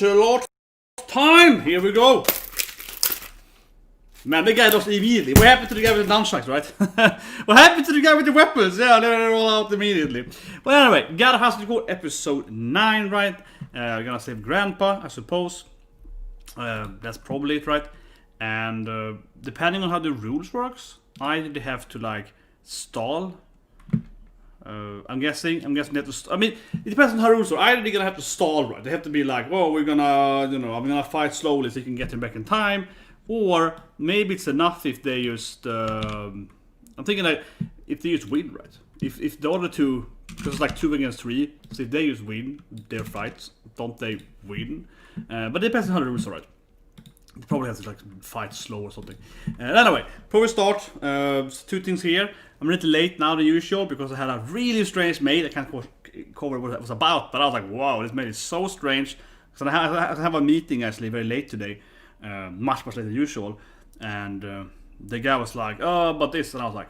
a lot of time. Here we go. Man, the guy does immediately. What happened to the guy with the nunchucks, right? What happened to the guy with the weapons? Yeah, they're all out immediately. Well, anyway, Gat Obeu Hai Seukul episode 9, right? We're gonna save Grandpa, I suppose. That's probably it, right? And depending on how the rules works, either they have to like stall. I'm guessing they have to. I mean, it depends on how rules are. Either they're gonna have to stall, right? They have to be like, "Well, we're gonna, I'm gonna fight slowly so you can get him back in time." Or maybe it's enough if they just. I'm thinking that if they just win, right? If the other two, because it's like 2 against 3, so if they just win their fights, don't they win? But it depends on how the rules are, right? They probably have to like fight slow or something. Anyway, before we start, 2 things here. I'm a little late now than usual because I had a really strange mail. I can't cover what it was about, but I was like, wow, this mail is so strange. So I have a meeting actually very late today, much later than usual, and the guy was like, oh, about this, and I was like,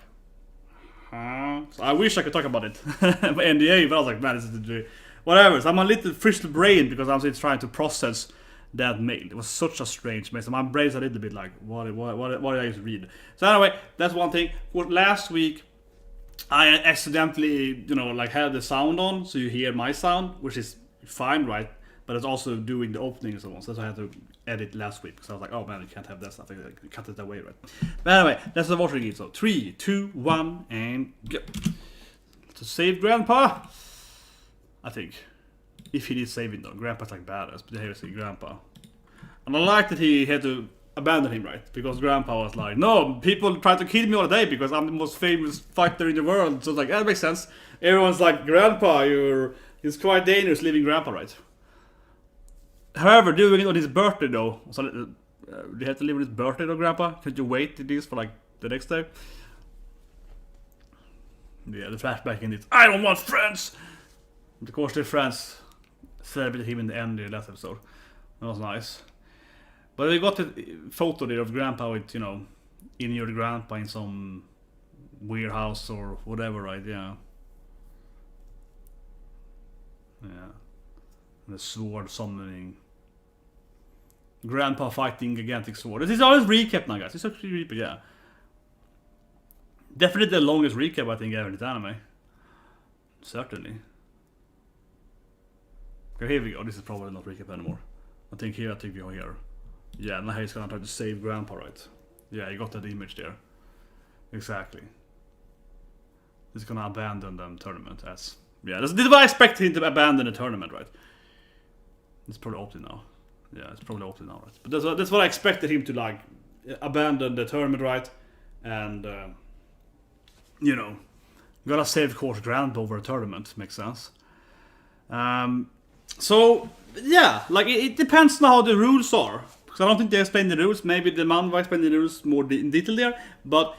huh? So I wish I could talk about it, NDA, but I was like, man, this is whatever. So I'm a little frizzled brain because I'm still trying to process that mail. It was such a strange mail. So my brain's a little bit like, what did I just read? So anyway, that's one thing. For last week, I accidentally, like had the sound on, so you hear my sound, which is fine, right? But it's also doing the opening and so on. So I had to edit last week because I was like, oh man, you can't have that stuff. I cut it away, right? But anyway, that's the watering it. So 3, 2, 1, and go. To save Grandpa, I think. If he needs saving though, Grandpa's like badass, but here we see Grandpa. And I like that he had to abandon him, right? Because Grandpa was like, no, people try to kill me all day because I'm the most famous fighter in the world. So it's like, that makes sense. Everyone's like, Grandpa, it's quite dangerous leaving Grandpa, right? However, doing it on his birthday though, so do you have to live on his birthday though, Grandpa? Could you wait to this for like the next day? Yeah, the flashback in it. I don't want friends! Of course, their friends celebrated him in the end of the last episode. That was nice. But we got the photo there of Grandpa with, in your Grandpa in some weird house or whatever, right? Yeah. Yeah. And the sword summoning. Grandpa fighting gigantic sword. This is always recap now, guys. It's actually recap, yeah. Definitely the longest recap I think ever in this anime. Certainly. Okay, here we go. This is probably not recap anymore. I think we are here. Yeah, now he's gonna try to save Grandpa, right? Yeah, you got that image there. Exactly. He's gonna abandon the tournament as... Yeah, this is what I expect him to abandon the tournament, right? It's probably open now. Yeah, it's probably open now, right? But that's what I expected him to, like, abandon the tournament, right? And, gotta save, of course, Grandpa over a tournament. Makes sense. So, yeah, like, it depends on how the rules are. Because I don't think they explain the rules. Maybe the manhwa explain the rules more in detail there. But,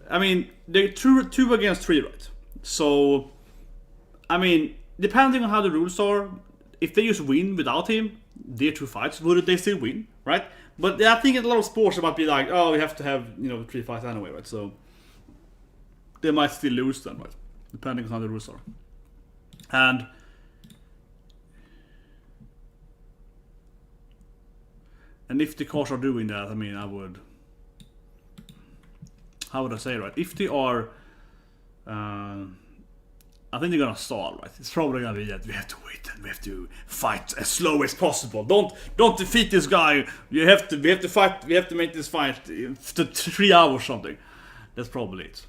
I mean, they're 2 against 3, right? So, I mean, depending on how the rules are, if they just win without him, their 2 fights, would they still win, right? But I think in a lot of sports it might be like, oh, we have to have, 3 fights anyway, right? So, they might still lose them, right? Depending on how the rules are. And if the cars are doing that, I mean, I would... How would I say, right? If they are... I think they're gonna stall, right? It's probably gonna be that we have to wait and we have to fight as slow as possible. Don't defeat this guy. We have to fight. We have to make this fight to 3 hours or something. That's probably it.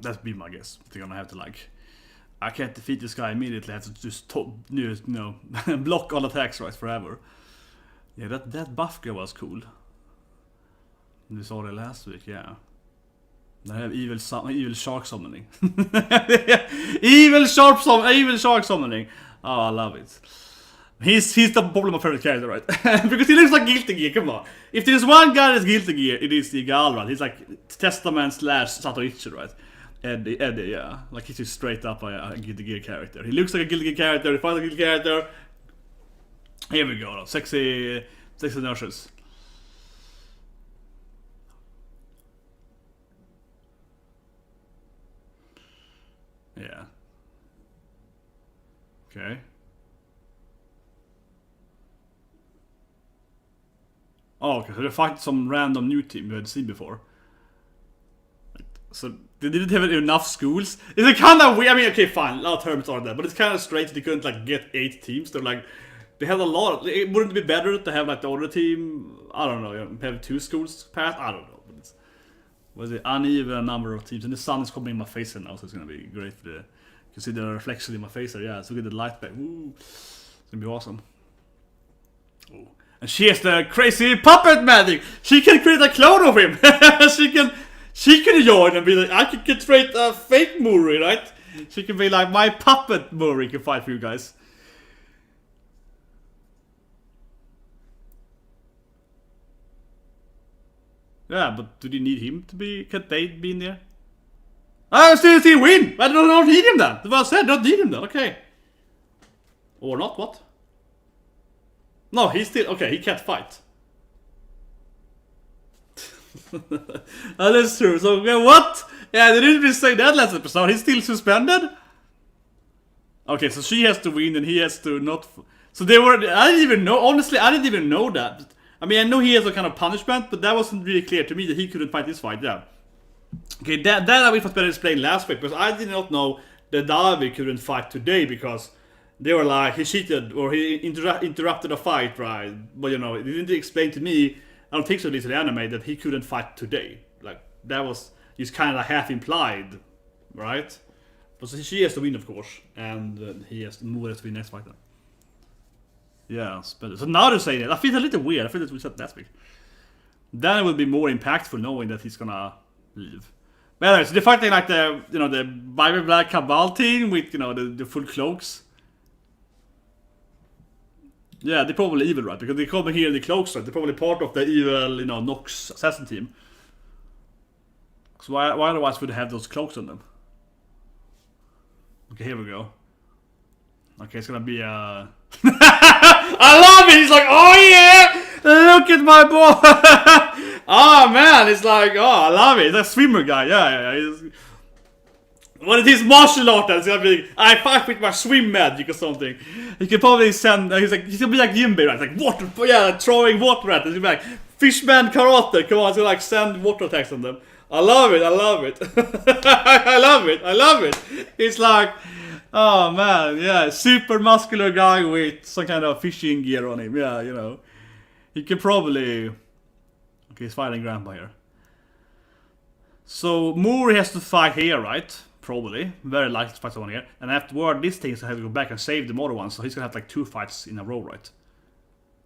That'd be my guess. They're gonna have to like... I can't defeat this guy immediately. I have to just block all attacks, right, forever. Yeah, that buff girl was cool. We saw it last week, yeah. They have evil shark summoning. evil shark summoning. Oh, I love it. He's the probably my favorite character, right? Because he looks like Guilty Gear, come on. If there's one guy that's Guilty Gear, it is the Gal, right? He's like Testament / Satoichi, right? Eddie, yeah. Like he's just straight up a Guilty Gear character. He looks like a Guilty Gear character, he fights like a Guilty Gear character. Here we go, sexy nurses. Yeah. Okay. Oh, okay, so they fight some random new team you had seen before. So they didn't have enough schools. It's kind of weird. I mean, okay, fine, a lot of terms are there, but it's kind of strange they couldn't like get 8 teams. They're like, they had a lot. It wouldn't be better to have like the other team? I don't know. Have 2 schools pass? I don't know. But it's was it uneven number of teams, and the sun is coming in my face now, so it's gonna be great for the. You can see the reflection in my face there. Yeah, so we get the light back. Woo, it's gonna be awesome. Oh. And she has the crazy puppet magic. She can create a clone of him. She can join and be like, I can create a fake Mori, right? She can be like, my puppet Mori can fight for you guys. Yeah, but do they need him to be? Can't they be in there? I still see win! I don't need him then. That's what I said, don't need him then, okay. Or not, what? No, he's still, okay, he can't fight. That's true. So what? Yeah, they didn't even say that last episode. He's still suspended. Okay, so she has to win and he has to not. So they were. I didn't even know. Honestly, I didn't even know that. I mean, I know he has a kind of punishment, but that wasn't really clear to me that he couldn't fight this fight. Yeah. Okay, that I wish was better explained last week, because I did not know that Davi couldn't fight today because they were like he cheated or he interrupted a fight, right? But you know, it didn't explain to me. I don't think so, at least in the anime, that he couldn't fight today. Like, that was just kind of half implied, right? But so she has to win, of course, and he has to move to win next fight then. Yeah, so now they're saying it. I feel a little weird. I feel that we said last week. Then it will be more impactful knowing that he's gonna leave. But anyway, so they're fighting like the, you know, the Bible Black Cabal team with, you know, the full cloaks. Yeah, they're probably evil, right? Because they come here in the cloaks, right? They're probably part of the evil, you know, Nox assassin team. So why otherwise would they have those cloaks on them? Okay, here we go. Okay, it's gonna be I love it! He's like, oh yeah! Look at my boy! Oh man, it's like, oh, I love it. It's a swimmer guy, yeah. What is his martial art? It's gonna be, I fight with my swim magic or something. He can probably send, he's gonna be like Jinbei, right? Like water, yeah, throwing water at them. He's like, fishman karate, come on, he's gonna like send water attacks on them. I love it. I love it. It's like, oh man, yeah, super muscular guy with some kind of fishing gear on him. Yeah, you know. He can probably, okay, he's fighting Grandpa here. So Mori has to fight here, right? Probably, very likely to fight someone here. And afterward, this thing is gonna have to go back and save the other one, so he's gonna have like 2 fights in a row, right?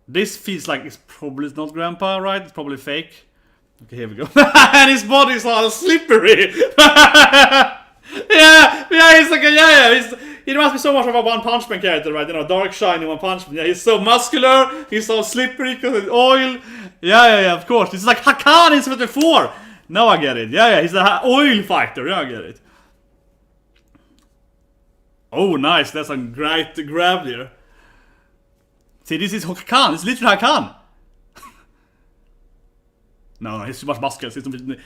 This feels like it's probably not Grandpa, right? It's probably fake. Okay, here we go. And his body's all slippery. yeah, he's like, he must be so much of a One Punch Man character, right? You know, dark shiny One Punch Man. Yeah, he's so muscular, he's so slippery because of oil. Yeah, of course. It's like Hakan in 74. Now I get it. Yeah, he's an oil fighter. Yeah, I get it. Oh, nice. That's a great grab there. See, this is Hakan. It's literally Hakan. No, he's too much muscles.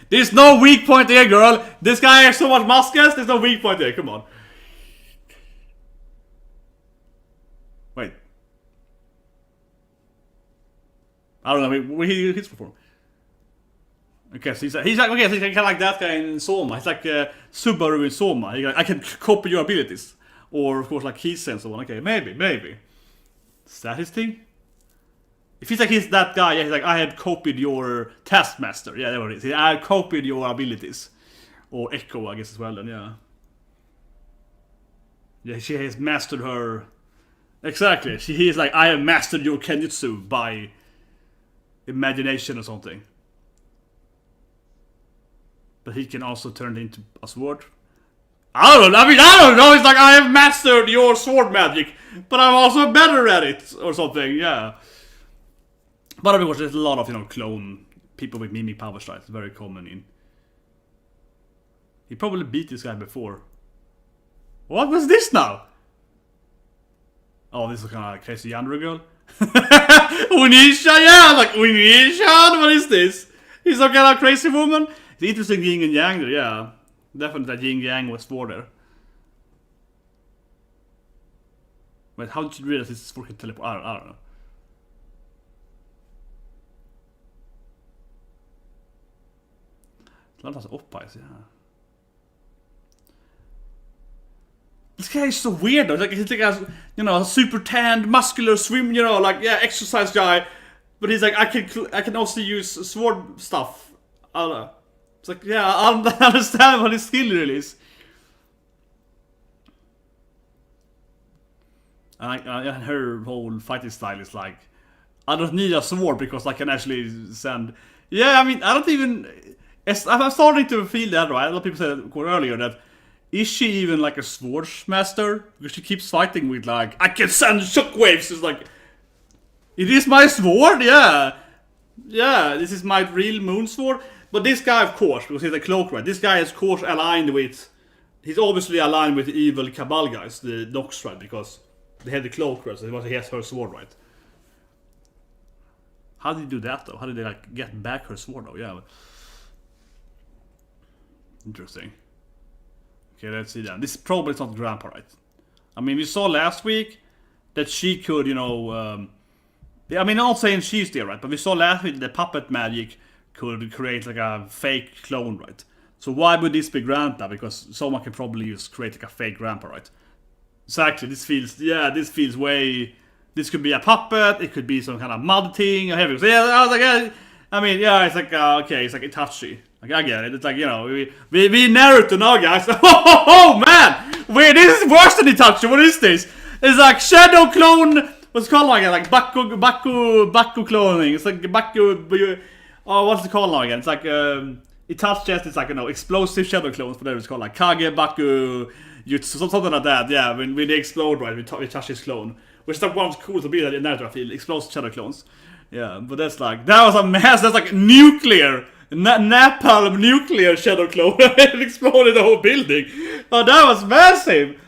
There's no weak point there, girl. This guy has so much muscles. There's no weak point there. Come on. Wait. I don't know. Where he hits before. Okay, so he's like, okay, so he's kind of like that guy in Soma. He's like Subaru in Soma. Like, I can copy your abilities. Or, of course, like he's and so on. Okay, maybe. Is that his thing? If he's like he's that guy, yeah, he's like, I had copied your Taskmaster. Yeah, there it is. I copied your abilities. Or Echo, I guess, as well, then, yeah. Yeah, she has mastered her. Exactly. He is like, I have mastered your Kenjutsu by imagination or something. But he can also turn it into a sword. I don't know. It's like, I have mastered your sword magic, but I'm also better at it, or something, yeah. But of course, there's a lot of, you know, clone people with mimic power styles. Very common in. He probably beat this guy before. What was this now? Oh, this is kind of like crazy Yandere girl. Unisha, yeah, like Unisha. What is this? He's some kind of crazy woman. It's interesting yin and yang there, yeah. Definitely that yin yang was for there. Wait, how did you realize this is fucking teleport? I don't know. Land has Oppais, yeah. This guy is so weird though. Like he's like a super tanned, muscular swim, exercise guy. But he's like, I can also use sword stuff. I don't know. It's like, yeah, I don't understand what his skill really is. And her whole fighting style is like, I don't need a sword because I can actually send. Yeah, I mean, I don't even. I'm starting to feel that, right? A lot of people said earlier that. Is she even like a swordsmaster? Because she keeps fighting with like, I can send shockwaves. It's like, it is my sword, yeah. Yeah, this is my real moon sword. But this guy, of course, because he's a cloak, right? This guy is, of course, aligned with. He's obviously aligned with the evil Cabal guys, the Nox, right? Because they had the cloak, right? So he has her sword, right? How did he do that, though? How did they like get back her sword, though? Yeah. Interesting. Okay, let's see then. This probably is not Grandpa, right? I mean, we saw last week that she could, I mean, I'm not saying she's there, right? But we saw last week that the puppet magic could create like a fake clone, right? So why would this be Grandpa? Because someone can probably just create like a fake Grandpa, right? Exactly, this feels way... This could be a puppet, it could be some kind of mud thing, or heavy. So yeah, I was like, yeah, I mean, yeah, it's like, okay, it's like Itachi. Like, I get it. It's like, we Naruto now, guys. Oh, man! Wait, this is worse than Itachi. What is this? It's like Shadow Clone. What's it called now again? Like Baku cloning. It's like Baku. Oh, what's it called now again? It's like Itachi. It's like explosive shadow clones. Whatever it's called, like Kage Baku, something like that. Yeah, when they explode, right? We touch his clone, which is like one's cool to be that in Naruto. I feel explosive shadow clones. Yeah, but that's like that was a mess. That's like nuclear. Napalm nuclear shadow clone. It exploded the whole building. Oh, that was massive.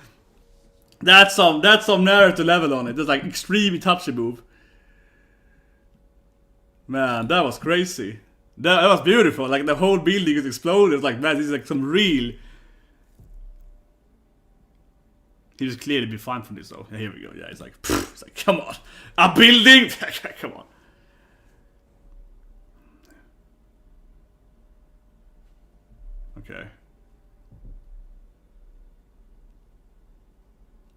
That's some Naruto level on it. It's like extreme Itachi move. Man, that was crazy. That was beautiful. Like the whole building is exploded. It's like, man, this is like some real. He was clearly be fine from this though. Yeah, here we go. Yeah, it's like come on, a building. Come on. Okay.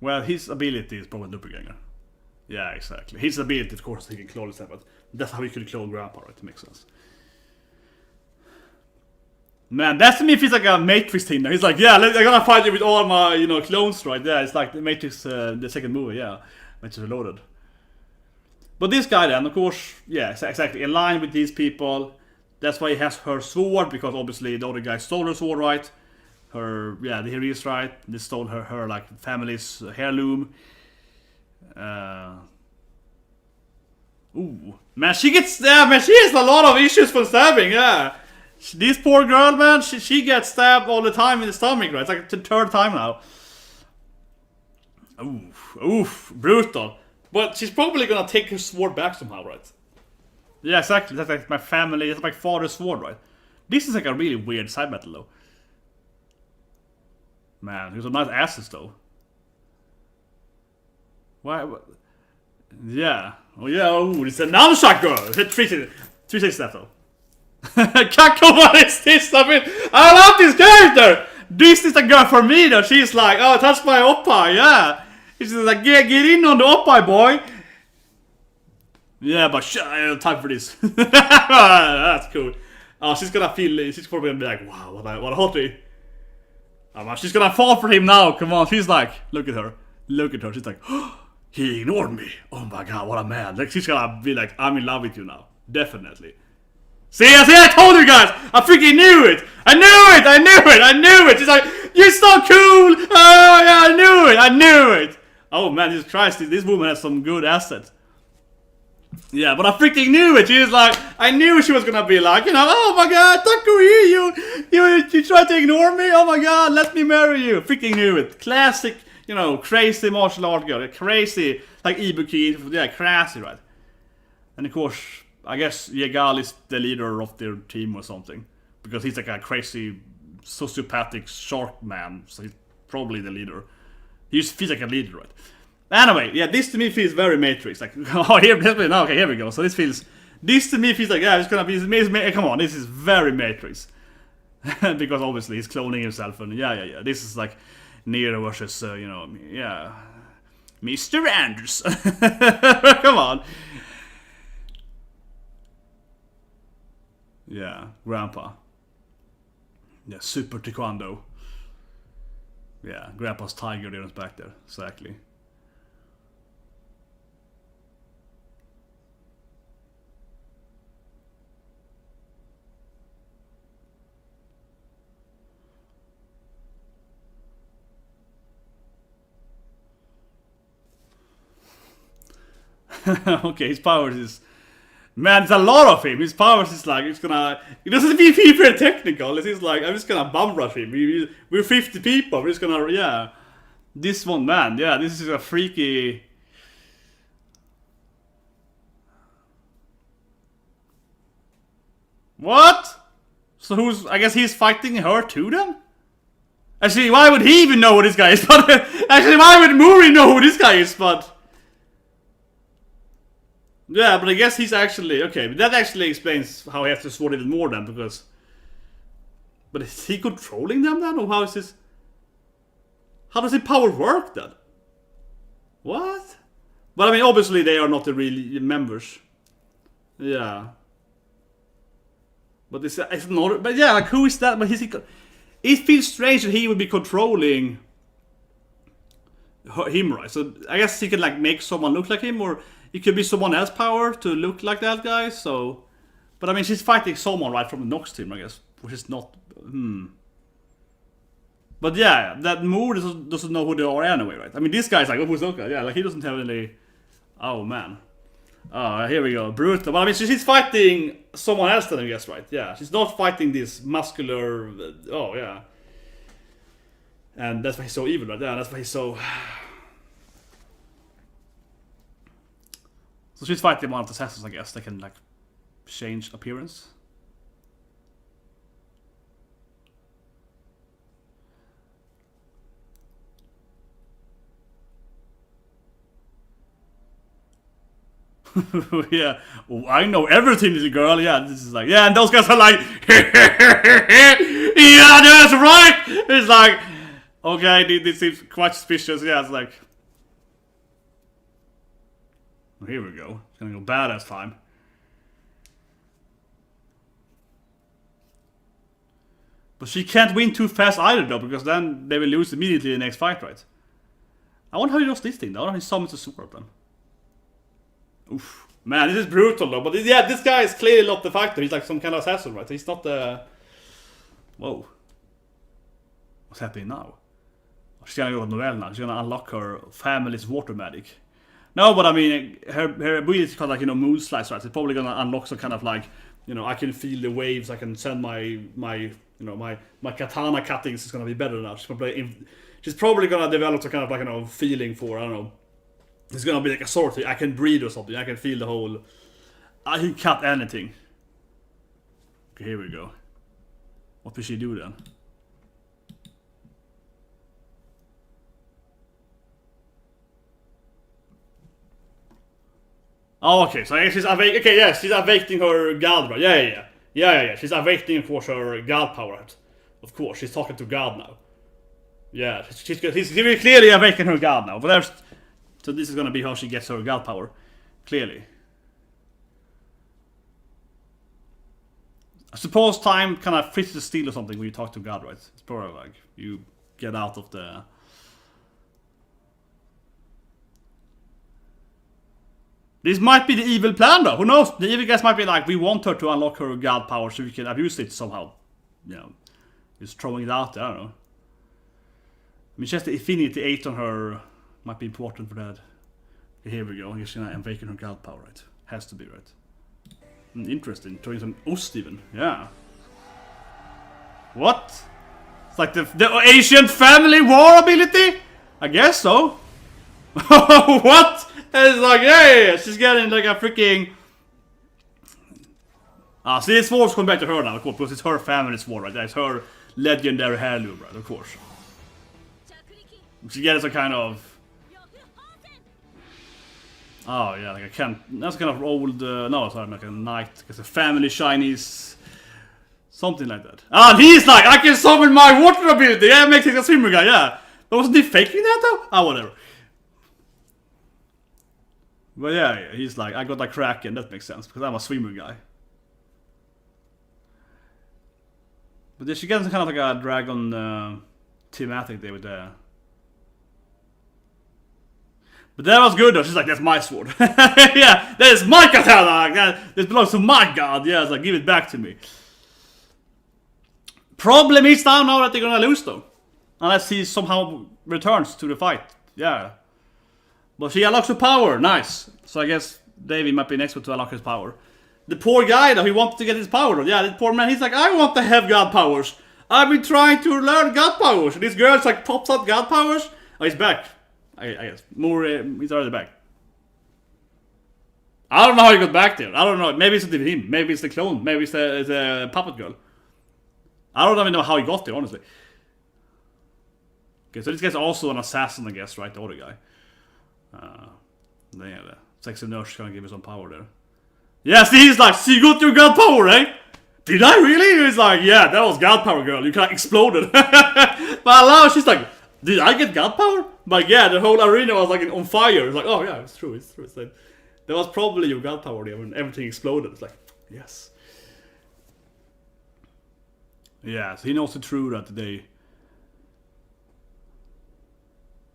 Well, his ability is probably doppelganger. Yeah, exactly. His ability, of course, he can clone himself, but that's how he could clone Grandpa, right? It makes sense. Man, that to me feels like a Matrix thing. He's like, yeah, I'm gonna fight you with all my, clones, right? Yeah, it's like the Matrix, the second movie, yeah. Matrix Reloaded. But this guy then, of course, yeah, exactly. In line with these people. That's why he has her sword, because obviously the other guy stole her sword, right? Her, yeah, the hero is right. They stole her like family's heirloom. Ooh, man, she gets stabbed. Man, she has a lot of issues for stabbing. Yeah, this poor girl, man, she gets stabbed all the time in the stomach, right? It's like the third time now. Oof, brutal. But she's probably gonna take her sword back somehow, right? Yeah, exactly. That's like my family. That's my father's sword, right? This is like a really weird side battle, though. Man, there's some nice asses, though. Why? Yeah. Oh, yeah. Oh, it's a nunchuck girl. 360 that, though. Kako, what is this? I mean, I love this character. This is a girl for me, though. She's like, oh, touch my oppa, yeah. She's like, get in on the oppa, boy. Yeah, but I don't have time for this. That's cool. She's probably gonna be like, wow, what a hottie. She's gonna fall for him now. Come on, she's like, look at her. She's like, oh, he ignored me. Oh my god, what a man. Like, she's gonna be like, I'm in love with you now. Definitely. See, I told you guys. I freaking knew it. I knew it. She's like, you're so cool. Oh yeah, I knew it. Oh man, Jesus Christ, this woman has some good assets. Yeah, but I freaking knew it. She was like, I knew she was gonna be like, oh my god, Taku, you tried to ignore me. Oh my god, let me marry you. Freaking knew it. Classic, crazy martial art girl, crazy like Ibuki, yeah, crazy, right? And of course, I guess Yegal is the leader of their team or something, because he's like a crazy sociopathic shark man, so he's probably the leader. He feels like a leader, right? Anyway, yeah, this to me feels very Matrix. Like, oh, here we go. So this to me feels like, yeah, it's gonna be, come on, this is very Matrix. Because obviously he's cloning himself, and yeah. This is like Nero versus, you know, yeah, Mr. Anderson. Come on. Yeah, Grandpa. Yeah, super taekwondo. Yeah, Grandpa's tiger there is back there, exactly. Okay, his powers is... Man, it's a lot of him. His powers is like, it's gonna... It doesn't be very technical. It's like, I'm just gonna bum rush him. We're 50 people. We're just gonna, yeah. This one, man, yeah, this is a freaky... What? So who's... I guess he's fighting her too then? Actually, why would he even know who this guy is? But actually, why would Mori know who this guy is? But... Yeah, but I guess he's actually... Okay, but that actually explains how he has to sword even more then, because... But is he controlling them then? Or how is this... How does his power work then? What? But I mean, obviously they are not the real members. Yeah. But it's not... But yeah, like who is that? But it feels strange that he would be controlling... him, right? So I guess he could like make someone look like him, or... It could be someone else's power to look like that guy, so... But I mean, she's fighting someone, right, from the Nox team, I guess. Which is not... But yeah, that Moore doesn't know who they are anyway, right? I mean, this guy's like, oh, who's that guy? Yeah, like, he doesn't have any... Oh, man. Oh, here we go. Brutal. But I mean, she's fighting someone else then, I guess, right? Yeah, she's not fighting this muscular... Oh, yeah. And that's why he's so evil, right? Yeah, that's why he's so... So she's fighting one of the assassins, I guess. They can, like, change appearance. Yeah. Oh, I know everything, little girl. Yeah, this is like... Yeah, and those guys are like... Yeah, that's right! It's like... Okay, this seems quite suspicious. Yeah, it's like... Here we go. It's gonna go badass time. But she can't win too fast either, though, because then they will lose immediately in the next fight, right? I wonder how he lost this thing, though. He summons a sword, then. Oof. Man, this is brutal, though. But yeah, this guy is clearly not the factor. He's like some kind of assassin, right? He's not the... Whoa. What's happening now? She's gonna go to Noelle now. She's gonna unlock her family's water magic. No, but I mean, her ability is called, like, you know, moon slice, right? It's probably gonna unlock some kind of, like, you know, I can feel the waves, I can send my katana cuttings is gonna be better now. She's probably gonna develop some kind of, like, you know, feeling for, I don't know. It's gonna be like a sword thing. I can breathe or something. I can feel the whole... I can cut anything. Okay, here we go. What will she do then? Oh, okay, so she's awakening. Okay, yes, she's awakening her god, right? Yeah. She's awakening, of course, her god power. Of course, she's talking to God now. Yeah, she's clearly awakening her god now. But there's... So this is gonna be how she gets her god power. Clearly. I suppose time kind of freezes steel or something when you talk to God, right? It's probably like you get out of the... This might be the evil plan, though. Who knows? The evil guys might be like, we want her to unlock her god power so we can abuse it somehow. You know, just throwing it out there, I don't know. I mean, she has the Infinity 8 on her. Might be important for that. Okay, here we go. She's gonna awaken her god power, right? Has to be, right? Interesting. Throwing some ost even. Yeah. What? It's like the ancient family war ability? I guess so. What? It's like, yeah, she's getting like a freaking... See, this sword's coming back to her now, of course, because it's her family's sword, right? It's her legendary heirloom, right? Of course. She gets a kind of... Oh, yeah, like that's kind of old... no, sorry, like a knight. It's a family Chinese Something like that. And he's like, I can summon my water ability. Yeah, make it a swimmer guy. Yeah. But wasn't he faking that though? Ah, whatever. But yeah, he's like, I got a Kraken. That makes sense because I'm a swimmer guy. But then she gets kind of like a dragon thematic there with the. But that was good though. She's like, that's my sword. Yeah, that is my katana. Like, this belongs to my god. Yeah, it's like, give it back to me. Problem is now that they're gonna lose though. Unless he somehow returns to the fight. Yeah. But she unlocks her power. Nice. So I guess Davey might be next one to unlock his power. The poor guy though, he wanted to get his power though. Yeah, the poor man, he's like, I want to have god powers. I've been trying to learn god powers. And this girl's like pops out god powers. Oh, he's back. I guess. Mori, he's already back. I don't know how he got back there. I don't know. Maybe it's him. Maybe it's the clone. Maybe it's the puppet girl. I don't even know how he got there, honestly. Okay, so this guy's also an assassin, I guess, right? The other guy. Yeah, the sexy nurse gonna give you some power there. Yeah, see, he's like, see, you got your god power, eh? Did I really? He's like, yeah, that was god power, girl. You kinda exploded. But now she's like, did I get god power? But yeah, the whole arena was like on fire. It's like, oh yeah, it's true, it's true. It's like, that was probably your god power there when everything exploded. It's like, yes. Yeah, so he knows the truth that today.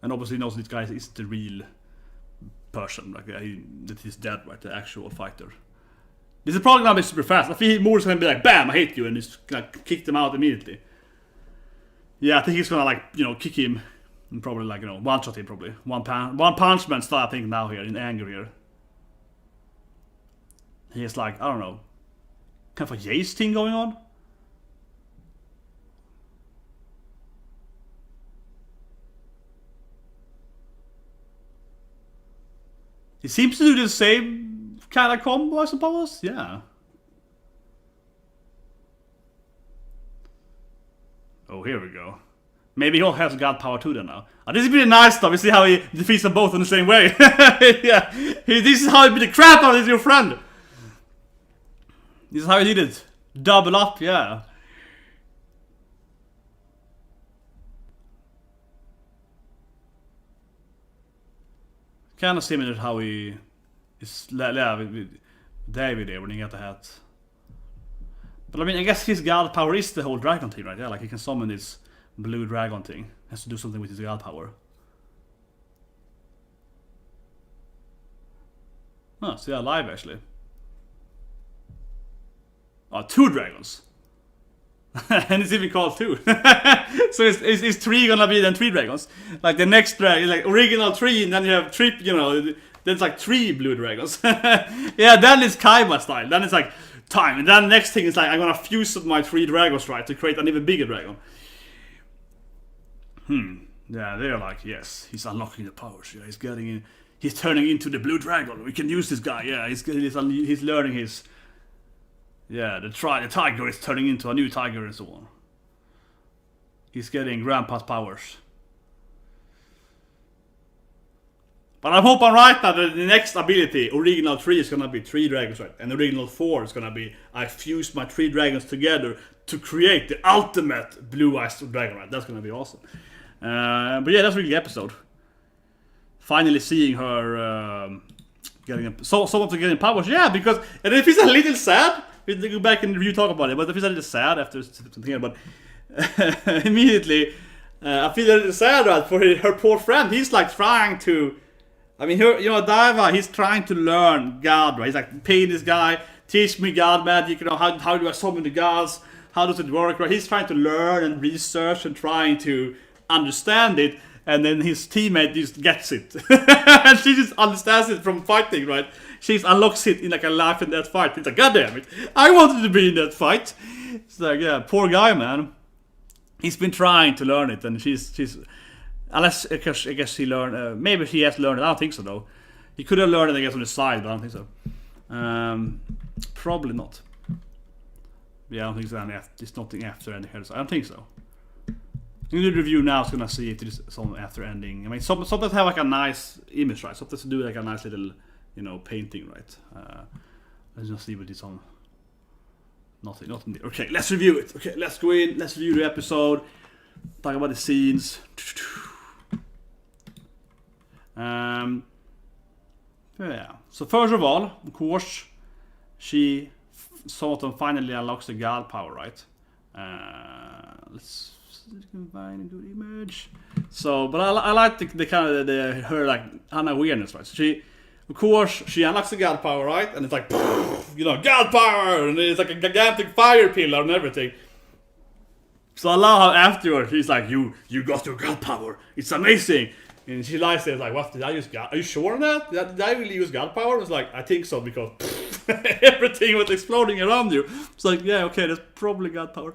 And obviously he knows this guy is the real person, like that he's dead, right? The actual fighter. This is probably gonna be super fast. I think Mori's gonna be like, bam, I hate you, and he's gonna kick them out immediately. Yeah, I think he's gonna like, you know, kick him and probably like, you know, one shot him probably. One punch man style, I think now here in anger here. He's like, I don't know, kind of a Jace thing going on. He seems to do the same kind of combo, I suppose. Yeah. Oh, here we go. Maybe he'll have god power too then now. Oh, this is pretty nice stuff. You see how he defeats them both in the same way. Yeah. This is how he beat the crap out of your friend. This is how he did it. Double up, yeah. Kind of similar to how he is with David there when he got the hat. But I mean, I guess his god power is the whole dragon thing, right? Yeah, like he can summon this blue dragon thing. Has to do something with his god power. Oh, so they're alive actually. Oh, 2 dragons. And it's even called 2. So is 3 gonna be then 3 dragons? Like the next dragon, like original 3, and then you have 3, you know, then it's like 3 blue dragons. Yeah, then it's Kaiba style. Then it's like time. And then the next thing is like, I'm gonna fuse my 3 dragons, right, to create an even bigger dragon. Yeah, they're like, yes, he's unlocking the powers. Yeah, he's getting in. He's turning into the blue dragon. We can use this guy. Yeah, he's learning his. Yeah, the tiger is turning into a new tiger and so on. He's getting Grandpa's powers. But I hope I'm right that the next ability, original 3, is gonna be 3 dragons, right? And original 4 is gonna be, I fused my 3 dragons together to create the ultimate blue-eyed dragon, right? That's gonna be awesome. But yeah, that's really the episode. Finally seeing her someone to getting powers. Yeah, because, and if he's a little sad, we go back and review talk about it, but if he's a little sad after something about immediately, I feel a little sad, right, for her poor friend. He's like trying to, I mean, her, you know, Daiva, he's trying to learn God, right? He's like, pay this guy, teach me God magic, you know, how do I summon the gods? How does it work, right? He's trying to learn and research and trying to understand it, and then his teammate just gets it. And she just understands it from fighting, right? She unlocks it in like a life and death fight. It's like, God damn it, I wanted to be in that fight. It's like, yeah, poor guy, man. He's been trying to learn it, and she's unless I guess he learned. Maybe he has learned it. I don't think so though. He could have learned it, I guess, on the side, but I don't think so. Probably not. Yeah, I don't think so. It's nothing after ending here. So I don't think so. In the review now, it's gonna see if there's some after ending. I mean, sometimes have like a nice image, right? Sometimes do like a nice little, you know, painting, right? Let's just see what it's on. Nothing there. Okay, let's review it. Okay, let's go in. Let's review the episode. Talk about the scenes. Yeah. So first of all, of course, she sort of finally unlocks the god power, right? Let's find a good image. So, but I like the kind of her like unawareness, right? So she, of course, she unlocks the god power, right? And it's like, god power, and it's like a gigantic fire pillar and everything. So I love how afterwards she's like, you got your god power. It's amazing. And she lies there like, what, did I use god? Are you sure on that? Did I really use god power? It's like, I think so, because everything was exploding around you. It's like, yeah, okay, that's probably god power.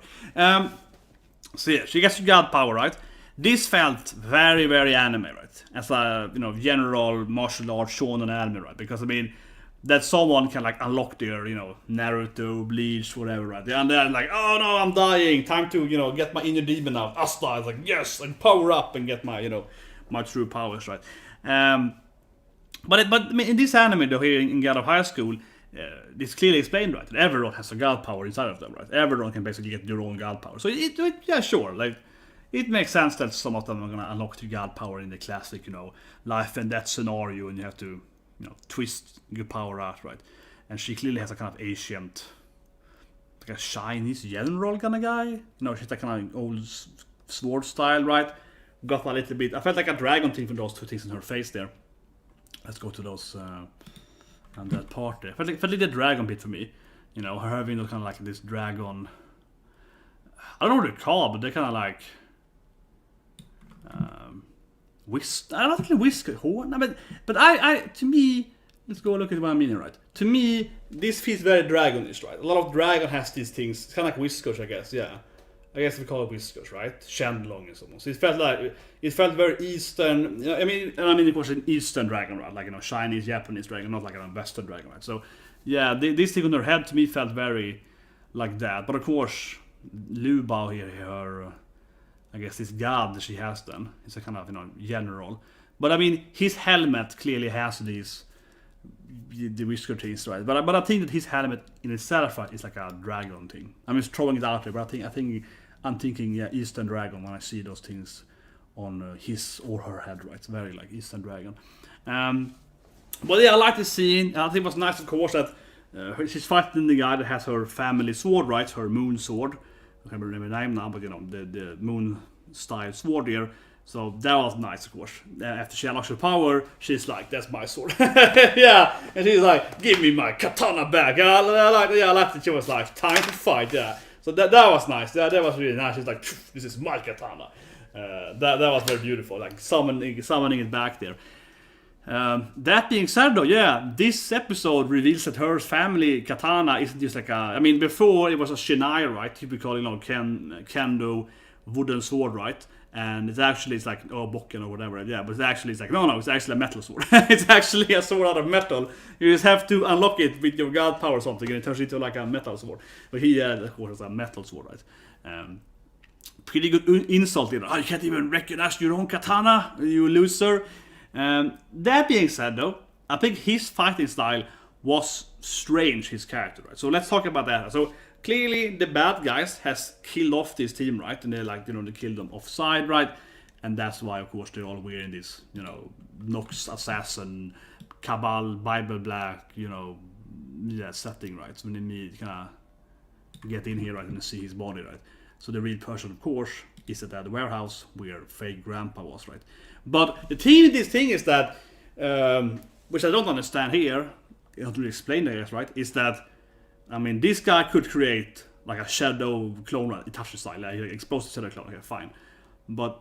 So yeah, she gets god power, right? This felt very, very anime, right? As a, general martial arts shonen anime, right? Because, I mean, that someone can, like, unlock their, Naruto, Bleach, whatever, right? And they're like, oh no, I'm dying, time to, get my inner demon out. Asta is like, yes, and power up and get my, my true powers, right? But I mean, in this anime, though, here in Gat Obeu Hai Seukul, it's clearly explained, right? That everyone has a god power inside of them, right? Everyone can basically get their own god power. So, yeah, sure, like, it makes sense that some of them are gonna unlock the god power in the classic, life and death scenario, and you have to, twist your power out, right? And she clearly has a kind of ancient, like a Chinese general kind of guy. She's like kind of old sword style, right? Got a little bit. I felt like a dragon thing from those two things in her face there. Let's go to those and that part there. Felt like a dragon bit for me. Her having kind of like this dragon. I don't know what they're called, but they're kind of like I don't think whisker horn. But I to me, let's go look at what I mean, right? To me, this feels very dragonish, right? A lot of dragon has these things, kind of like whiskers, I guess. Yeah. I guess we call it whiskers, right? Shandlong is almost. It felt very Eastern. I mean, of course, an Eastern dragon, right? Like Chinese, Japanese dragon, not like a Western dragon, right? So, yeah, this thing on her head to me felt very like that. But of course, Lu Bao here, her, I guess this god that she has then, is a kind of general. But I mean, his helmet clearly has these the whisker things, right? But I think that his helmet in itself, right, is like a dragon thing. I'm just throwing it out there, but I'm thinking, yeah, Eastern dragon when I see those things on his or her head, right? It's very like Eastern dragon. But yeah, I like the scene. I think it was nice, of course, that she's fighting the guy that has her family sword, right? Her moon sword. I can't remember the name now, but the moon style sword here. So that was nice, of course. After she unlocks her power, she's like, "That's my sword." Yeah, and she's like, "Give me my katana back." I like that she was like, "Time to fight." Yeah, so that was nice. That was really nice. She's like, "This is my katana." That was very beautiful, like summoning it back there. That being said, though, yeah, this episode reveals that her family katana isn't just like a. I mean, before it was a shinai, right? Typical, kendo wooden sword, right? And it's like bokken or whatever, yeah. But it's like no, it's actually a metal sword. It's actually a sword out of metal. You just have to unlock it with your god power or something, and it turns into like a metal sword. But he, of course, is a metal sword, right? Pretty good insult, you can't even recognize your own katana, you loser. That being said, though, I think his fighting style was strange. His character, right? So let's talk about that. So. Clearly, the bad guys has killed off this team, right? And they're like, they killed them offside, right? And that's why, of course, they're all wearing this, Nox Assassin, Cabal, Bible Black, setting, right? So when they kind of get in here, right, and see his body, right? So the real person, of course, is at the warehouse where fake grandpa was, right? But the theme in this thing is that, which I don't understand here, I have to explain this, right? Is that I mean, this guy could create like a shadow clone, right? Itachi style, like explosive shadow clone. Okay, fine. But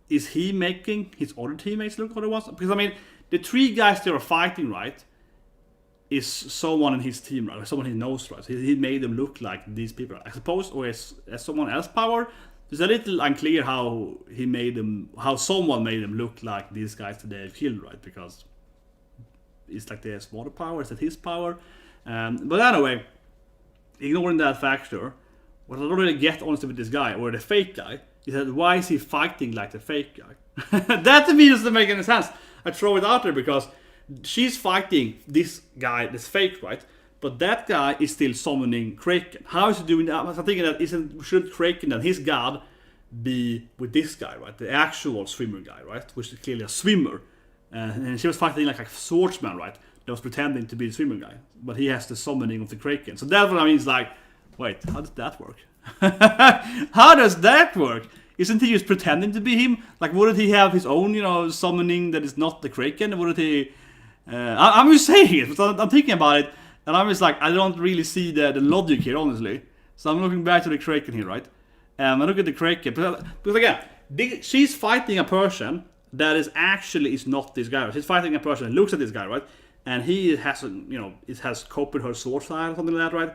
is he making his other teammates look otherwise? Because I mean, the three guys they are fighting, right, is someone in his team, right? Or someone he knows, right? So he made them look like these people, I suppose, or as someone else's power. It's a little unclear how someone made them look like these guys that they have killed, right? Because it's like they have water power. Is that his power? But anyway. Ignoring that factor, what I don't really get honestly with this guy, or the fake guy, is that why is he fighting like the fake guy? That to me doesn't make any sense. I throw it out there because she's fighting this guy, this fake, right? But that guy is still summoning Kraken. How is he doing that? I'm thinking that shouldn't Kraken and his god be with this guy, right? The actual swimmer guy, right? Which is clearly a swimmer. And she was fighting like a swordsman, right? That was pretending to be the swimmer guy. But he has the summoning of the Kraken. So that's what I mean. It's like, wait, how does that work? How does that work? Isn't he just pretending to be him? Like, wouldn't he have his own, summoning that is not the Kraken? Wouldn't he... I'm just saying it, but I'm thinking about it. And I'm just like, I don't really see the logic here, honestly. So I'm looking back to the Kraken here, right? I look at the Kraken. Because again, she's fighting a person that is not this guy. She's fighting a person that looks at this guy, right? And he hasn't, it has copied her sword style or something like that, right?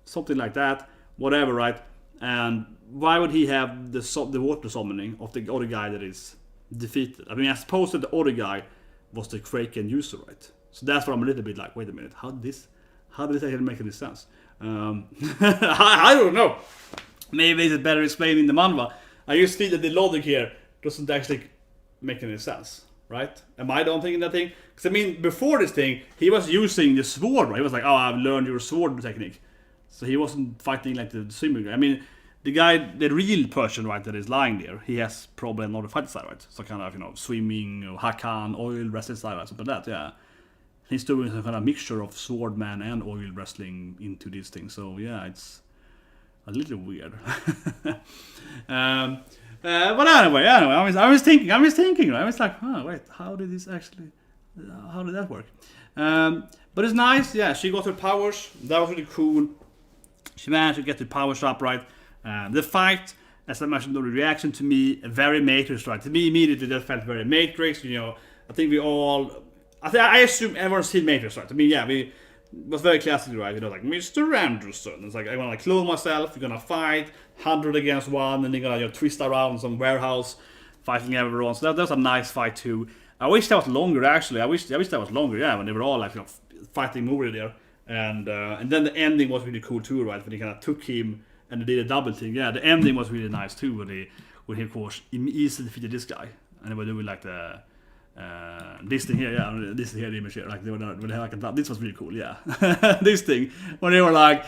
Something like that. Whatever, right? And why would he have the water summoning of the other guy that is defeated? I mean, I suppose that the other guy was the Kraken user, right? So that's where I'm a little bit like, wait a minute, how did this actually make any sense? I don't know. Maybe it's better explained in the manhwa. I just feel that the logic here doesn't actually make any sense, right? Am I the one thinking that thing? Because I mean, before this thing, he was using the sword, right? He was like, oh, I've learned your sword technique. So he wasn't fighting like the swimmer guy. I mean, the guy, the real person, right, that is lying there, he has probably another fighting style, right? So kind of, swimming, hakan, oil wrestling style, right? Something like that, yeah. He's doing some kind of mixture of swordman and oil wrestling into this thing. So yeah, it's a little weird. But anyway, I was thinking, right? I was like, wait, how did that work? But it's nice, yeah, she got her powers, that was really cool. She managed to get the powers up, right? The fight, as I mentioned, the reaction to me, very Matrix, right? To me, immediately that felt very Matrix, I think I assume everyone's seen Matrix, right? I mean, yeah, it was very classic, right? Like, Mr. Anderson. It's like, I'm gonna clone myself, we're gonna fight, 100 against 1, and they're gonna twist around some warehouse, fighting everyone. So that was a nice fight too. I wish that was longer, actually. I wish that was longer, yeah, when they were all like, fighting Mori there. And then the ending was really cool too, right? When they kind of took him and they did a double thing. Yeah, the ending was really nice too, when he of course easily defeated this guy, and they were doing like this thing here, yeah, this here, the image here, like they were like this was really cool, yeah. This thing when he's like,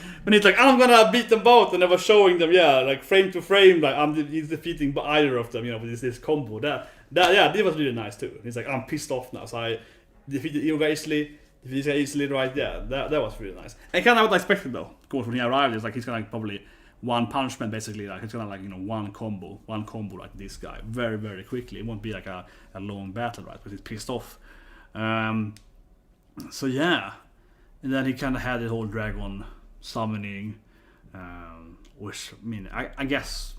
I'm gonna beat them both, and they were showing them, yeah, like frame to frame, like he's defeating either of them, with this combo. That this was really nice too. He's like, I'm pissed off now, so I defeated you easily, right? Yeah, that was really nice. And kind of what I expected though. Of course, when he arrived, it's like he's gonna probably one punishment basically, like it's gonna one combo like this guy very very quickly. It won't be like a long battle, right? Because he's pissed off. So yeah, and then he kind of had the whole dragon summoning, which I mean, I guess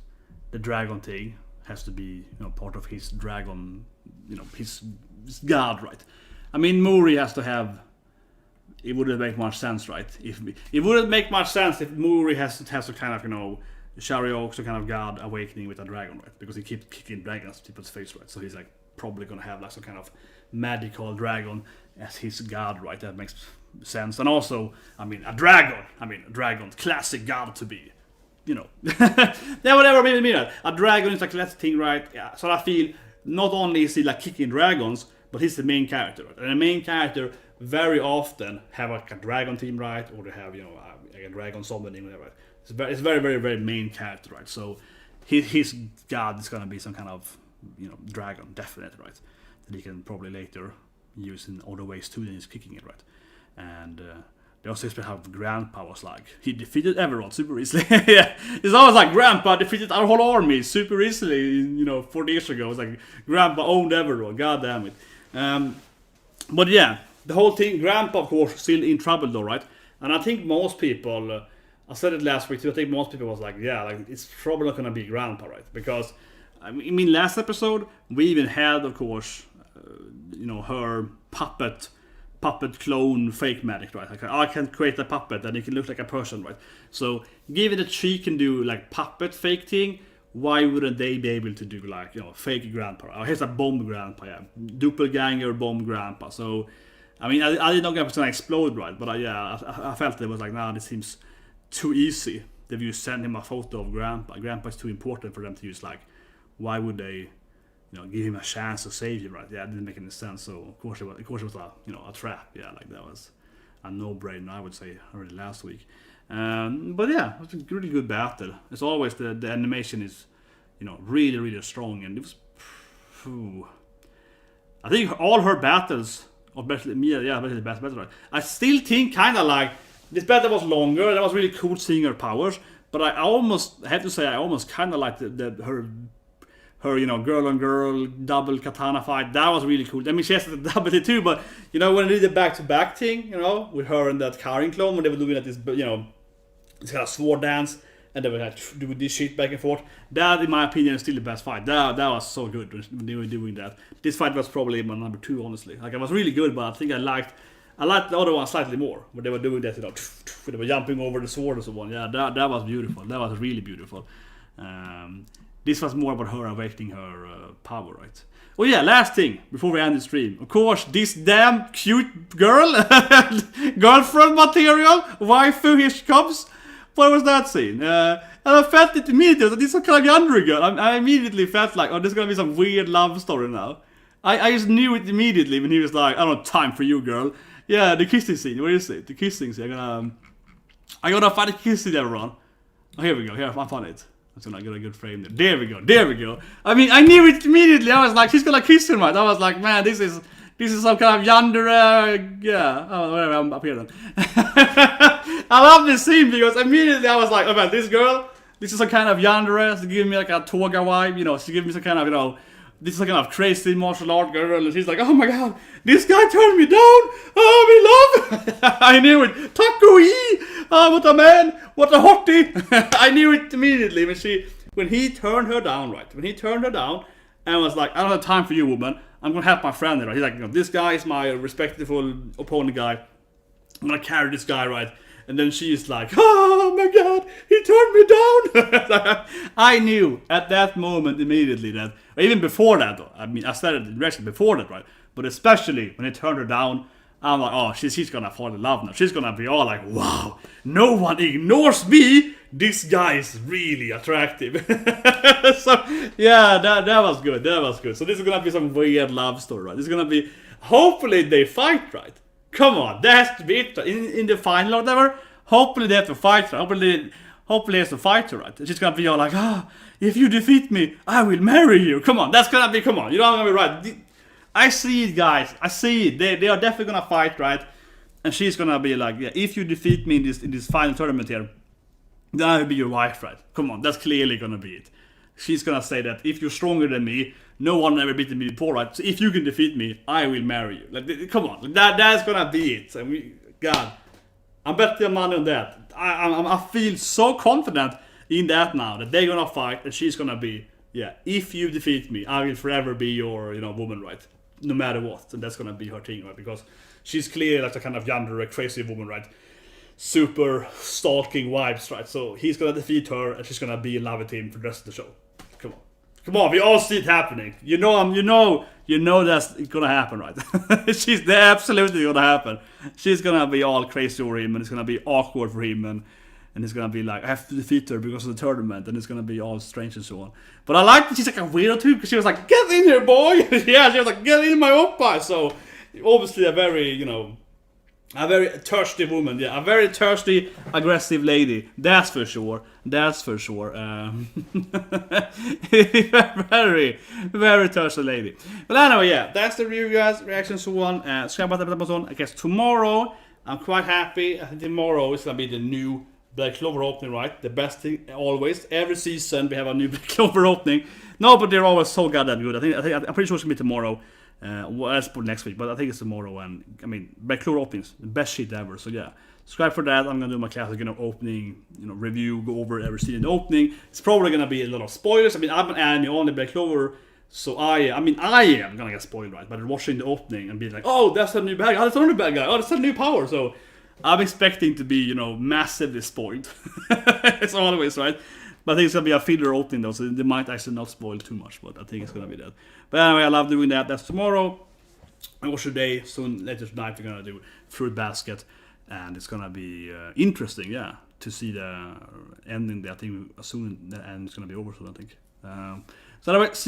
the dragon thing has to be part of his dragon, his god, right? I mean, Mori has to have. It wouldn't make much sense, right? It wouldn't make much sense if Mori has to kind of, Shariok's kind of god awakening with a dragon, right? Because he keeps kicking dragons to people's face, right? So he's like probably gonna have like some kind of magical dragon as his god, right? That makes sense. And also, a dragon, classic god to be, Yeah, whatever, maybe that. A dragon is a classic thing, right? Yeah. So I feel not only is he like kicking dragons, but he's the main character, right? And the main character very often have like a dragon team, right? Or they have, a dragon summoning, whatever. It's very, very, very main character, right? So his god is gonna be some kind of, dragon, definitely, right? That he can probably later use in other ways too than he's kicking it, right? And they also have Grandpa was like, he defeated everyone super easily. Yeah, it's always like Grandpa defeated our whole army super easily, 40 years ago. It's like Grandpa owned everyone, god damn it. But yeah, the whole thing, Grandpa, of course, still in trouble though, right? And I think most people, I said it last week too, I think most people was like, yeah, like it's probably not gonna be Grandpa, right? Because, I mean, last episode, we even had, of course, her puppet clone fake magic, right? Like, I can create a puppet and it can look like a person, right? So, given that she can do like puppet fake thing, why wouldn't they be able to do like, fake Grandpa? Oh, here's a bomb Grandpa, yeah. Doppelganger bomb Grandpa. So, I mean, I did not get to explode, right? But I felt it was like, nah, this seems too easy. If you send him a photo of Grandpa, Grandpa is too important for them to use. Like, why would they, give him a chance to save him, right? Yeah, it didn't make any sense. So of course it was a, a trap. Yeah, like that was a no-brainer, I would say, already last week. But yeah, it was a really good battle. As always, the animation is, really, really strong, and it was. I think all her battles, especially the best battle, right? I still think kind of like this battle was longer. That was really cool seeing her powers, but I have to say, I almost kind of like her girl on girl double katana fight. That was really cool. I mean, she has the double too, but when they did the back-to-back thing, with her and that Karin clone, when they were doing this, this kind of sword dance, and they were like doing this shit back and forth. That, in my opinion, is still the best fight. That was so good when they were doing that. This fight was probably my number 2, honestly. Like, it was really good, but I think I liked the other one slightly more. When they were doing that, they were jumping over the sword and so on. Yeah, that was beautiful. That was really beautiful. This was more about her awakening her power, right? Oh yeah, last thing before we end the stream. Of course, this damn cute girl, girlfriend material, waifu, here she comes. What was that scene? And I felt it immediately. This is kind of younger girl. I immediately felt like, there's gonna be some weird love story now. I just knew it immediately when he was like, I don't have time for you, girl. Yeah, the kissing scene. Where is it? The kissing scene. I'm gonna find the kissing, everyone. Oh, here we go. Here, I found it. I'm gonna get a good frame there. There we go. I mean, I knew it immediately. I was like, she's gonna kiss him, right? I was like, man, this is some kind of yandere, whatever, I'm up here then. I love this scene because immediately I was like, oh man, this girl, this is some kind of yandere, she giving me like a toga vibe, she giving me some kind of, this is some kind of crazy martial art girl, and she's like, oh my god, this guy turned me down, oh, we love. I knew it, Taku-i, what a man, what a hottie. I knew it immediately when he turned her down, right? When he turned her down and was like, I don't have time for you, woman. I'm gonna help my friend there. Right? He's like, this guy is my respectful opponent guy. I'm gonna carry this guy, right? And then she's like, oh my god, he turned me down. I knew at that moment immediately that, or even before that though, I mean, I started the direction before that, right? But especially when he turned her down, I'm like, oh, she's gonna fall in love now. She's gonna be all like, wow, no one ignores me. This guy is really attractive. So, yeah, that was good. That was good. So this is gonna be some weird love story, right? This is gonna be, hopefully they fight, right? Come on, that has to be it. In the final or whatever, hopefully they have to fight, right? Hopefully he has to fight her, right? She's gonna be all like, if you defeat me, I will marry you. Come on, that's gonna be, come on. You know I'm gonna be right. I see it, guys. I see it. They are definitely gonna fight, right? And she's gonna be like, yeah, if you defeat me in this final tournament here, then I will be your wife, right? Come on, that's clearly gonna be it. She's gonna say that if you're stronger than me, no one ever beaten me before, right? So if you can defeat me, I will marry you. Like, come on, that's gonna be it. And God, I'm betting money on that. I feel so confident in that now that they're gonna fight and she's gonna be, yeah, if you defeat me, I will forever be your, woman, right? No matter what, and that's gonna be her thing, right? Because she's clearly like a kind of younger, crazy woman, right? Super stalking vibes, right? So he's gonna defeat her, and she's gonna be in love with him for the rest of the show. Come on, we all see it happening. You know that's gonna happen, right? They're absolutely gonna happen. She's gonna be all crazy over him, and it's gonna be awkward for him, and it's gonna be like, I have to defeat her because of the tournament, and it's gonna be all strange and so on. But I like that she's like a weirdo too, because she was like, get in here, boy! Yeah, she was like, get in my oppa! So, obviously a very thirsty woman, yeah, a very thirsty, aggressive lady. That's for sure. Very, very thirsty lady. But anyway, yeah, that's the review, guys. Reaction, so on. Subscribe button. I guess tomorrow, I'm quite happy. I think tomorrow is gonna be the new Black Clover opening, right? The best thing always. Every season we have a new Black Clover opening. No, but they're always so goddamn good. I'm pretty sure it's gonna be tomorrow. Let's put next week, but I think it's tomorrow. And I mean, Black Clover openings, the best shit ever. So yeah, subscribe for that. I'm gonna do my classic, opening, review, go over every scene in the opening. It's probably gonna be a lot of spoilers. I mean, I'm an anime on the Black Clover, so I am gonna get spoiled, right? But watching the opening and being like, oh, that's a new bad guy. Oh, that's another bad guy. Oh, that's a new power. So I'm expecting to be, massively spoiled. It's always right. But I think it's gonna be a filler opening though, so they might actually not spoil too much. But I think it's gonna be that. But anyway, I love doing that. That's tomorrow. And watch today. Soon later tonight we're gonna do Fruit Basket, and it's gonna be interesting, yeah, to see the ending there. I think soon the end is gonna be over. So I think. So anyway, see.